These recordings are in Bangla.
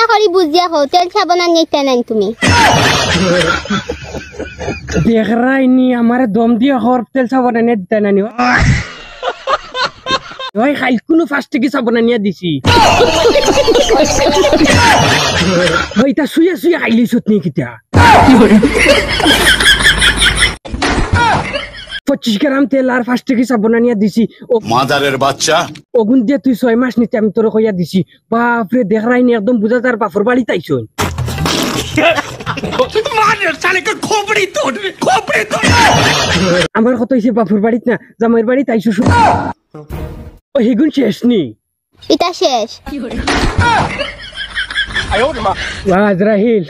করি বুঝিয়া হও তেল সাবান আনিতে নাই তুমি দেখ রাইনি আমারে দম দিয়ে হর তেল সাবান এনে দিতে নানি ওই খাই কোনো ফার্স্ট থেকে সাবান আনিয়া দিছি ওই তা শুয়ে শুয়ে খাইলিছত নি কিতা 25 গ্রাম তেল আর ফার্স্ট থেকে সাবান আনিয়া দিছি ও মাদারের বাচ্চা ওগুন দিয়ে তুই 6 মাস নিতে আমি তোর কইয়া দিছি বাপরে দেখ রাইনি একদম বুঝা তার বাপর বাড়ি তাইছন আমার কথা হইছে বাপুর বাড়িত না জামাইর বাড়িতে আইসো ও হেগুন শেষ নি এটা শেষ আজরাইল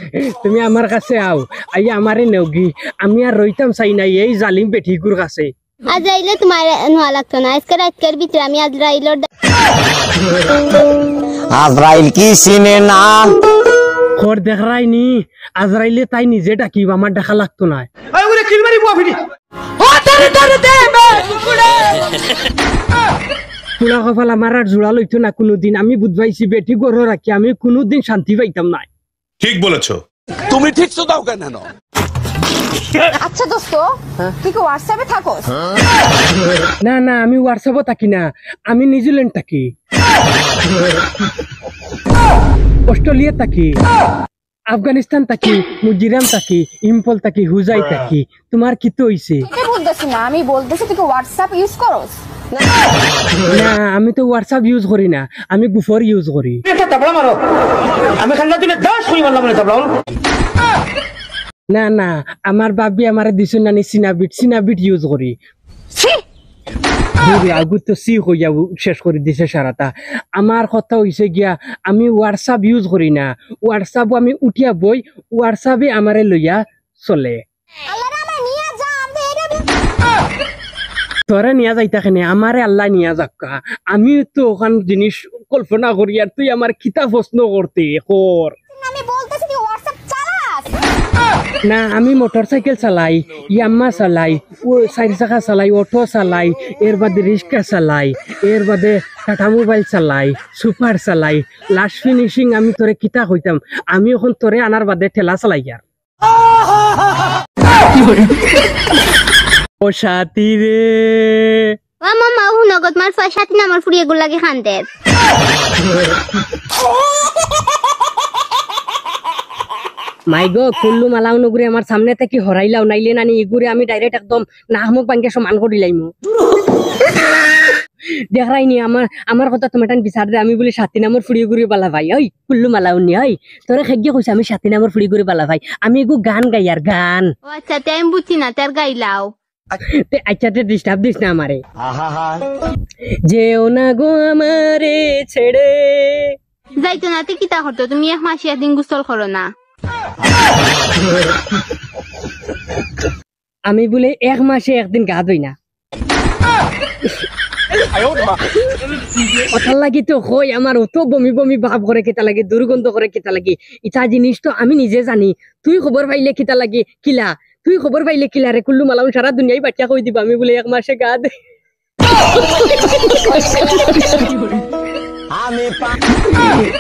তুমি আমার কাছে আও আইয়া আমারে নেওগি আমি আর রইতাম চাই নাই এই জালিম বেঠিগুর কাছে আজরাইলে তোমার নোয়া লাগতো না আজকে রাতের ভিতরে আমি আজরাইলের আজরাইল কি চিনে না খর দেখ রাইনি আজরাইলে তাই নিজে ডাকিব আমার দেখা লাগতো না পুরা কপাল আমার আর জোড়া লইতো না কোনোদিন আমি বুঝবাইছি বেটি গড় রাখি আমি কোনোদিন শান্তি পাইতাম না ঠিক বলেছো তুমি ঠিক তো দাও কেন আচ্ছা দোস্ত তুই কি হোয়াটসঅ্যাপে থাকোস না না আমি হোয়াটসঅ্যাপে থাকি না আমি নিউজিল্যান্ড থাকি অস্ট্রেলিয়া থাকি আফগানিস্তান থাকি মুজিরাম থাকি ইম্পল থাকি হুজাই থাকি তোমার কি তো হইছে বলতেছি না আমি বলতেছি তুই কি হোয়াটসঅ্যাপ ইউজ করস না আমি তো হোয়াটসঅ্যাপ ইউজ করি না আমি গুফর ইউজ করি আমি খান্না তুমি 10 কই বললাম না তাবলা না না আমার বাবি আমারে দিছুন না সিনাবিট ইউজ করি আগু তো সি হইয়া শেষ করে দিছে সারাটা আমার কথা হইছে গিয়া আমি হোয়াটসঅ্যাপ ইউজ করি না হোয়াটসঅ্যাপ আমি উঠিয়া বই হোয়াটসঅ্যাপে আমারে লইয়া চলে তোরা নিয়া যাইতা কেনে আমারে আল্লাহ নিয়া যাক্কা আমি তো ওখান জিনিস কল্পনা করি আর তুই আমার কিতা প্রশ্ন করতে কর আমি বলতেছি তুই হোয়াটসঅ্যাপ চালাস না আমি মোটরসাইকেল চালাই ইয়াম্মা চালাই ও 4 চাকা চালাই অটো চালাই এর বাদে রিক্সা চালাই এর বাদে টাটা মোবাইল চালাই সুপার চালাই লাস্ট ফিনিশিং আমি তোরে কিতা কইতাম আমি এখন তোরে আনার বাদে ঠেলা চালাই আর ও সাথী রে মামা নগদ মার সাথে না আমার ফুরিয়ে গুল লাগে খান দে মাইগো কুল্লু মালাও নগুরে আমার সামনে থেকে হরাইলাও নাইলে নানি এগুরে আমি ডাইরেক্ট একদম নাহমক বাঙ্গে সমান করি লাইমু দেখাইনি আমার কথা তোমার টান বিচার দে আমি বলি সাথী নামর ফুড়ি গুড়ি পালা ভাই ওই কুল্লু মালাও নি ওই তোরা খেগে কইছে আমি সাথী নামর ফুড়ি গুড়ি পালা ভাই আমি এগু গান গাই আর গান ও আচ্ছা তাই আমি বুঝছি না তার গাইলাও তে আচ্ছা তে ডিস্টার্ব দিস না আমারে যেও না গো আমারে ছেড়ে যাইতো না তে কিতা করতো তুমি এক মাসে একদিন গোসল করো না আমি বলে 1 মাসে একদিন গা ধুই না কথা লাগি তো কই আমার অত বমি বমি ভাব করে কেতা লাগে দুর্গন্ধ করে কেতা লাগে ইটা জিনিস তো আমি নিজে জানি তুই খবর পাইলে কেতা লাগে কিলা তুই খবর পাইলে কিলা রে কুল্লু মালাউন সারা দুনিয়ায় বাচ্চা কই দিবা আমি বলে 1 মাসে গা ধুই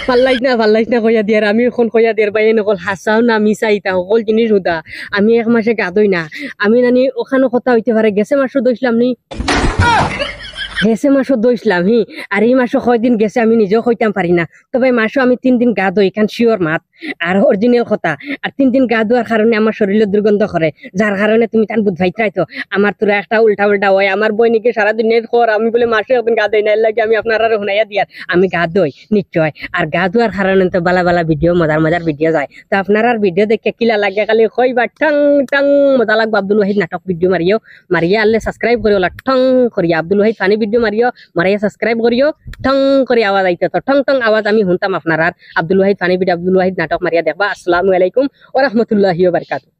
পাল্লাইছ না কইয়া দিয়ার আমি এখন কইয়া দিয়ার বাইরে নকল হাসাও না মিশা ইতা সকল জিনিস হুদা আমি 1 মাসে গা ধুই না আমি নানি ওখানে কথা হইতে পারে গেছে মাসও দইছিলাম নি গেছে মাসও দইছিলাম আর এই মাসও কয়দিন গেছে আমি নিজেও কইতাম পারি না তবে মাসও আমি 3 দিন গা ধুই কারণ শিওর মাত আর অরিজিনাল কথা আর 3 দিন গা ধোয়ার কারণে আমার শরীরে দুর্গন্ধ করে যার কারণে তুমি তান বুঝাইতে তো আমার তোরা একটা উল্টা হয় আমার বইনিকে সারা দিনের খর আমি বলে মাসে একদিন গা ধুই না লাগে আমি আপনারা হুনাইয়া দিয়ার আমি গা ধুই নিশ্চয় আর গা ধোয়ার কারণে তো বালা ভিডিও মজার ভিডিও যায় তো আপনারা ভিডিও দেখে কিলা লাগে খালি কইবা টং টং মজা লাগবে আব্দুল ওয়াহিদ নাটক ভিডিও মারিয়া আল্লে সাবস্ক্রাইব করিও টং করিয়া আব্দুল ওয়াহিদ ফানি ভিডিও মারিয়া সাবস্ক্রাইব করিও টং করে আওয়াজ আইতে তো টং টং আওয়াজ আমি শুনতাম আপনারা আব্দুল ওয়াহিদ ফানি ভিডিও আব্দুল ওয়াহিদ নাটক মারিয়া দেখবা। আসসালামু আলাইকুম ওয়া রাহমাতুল্লাহি ওয়া বারাকাতুহু।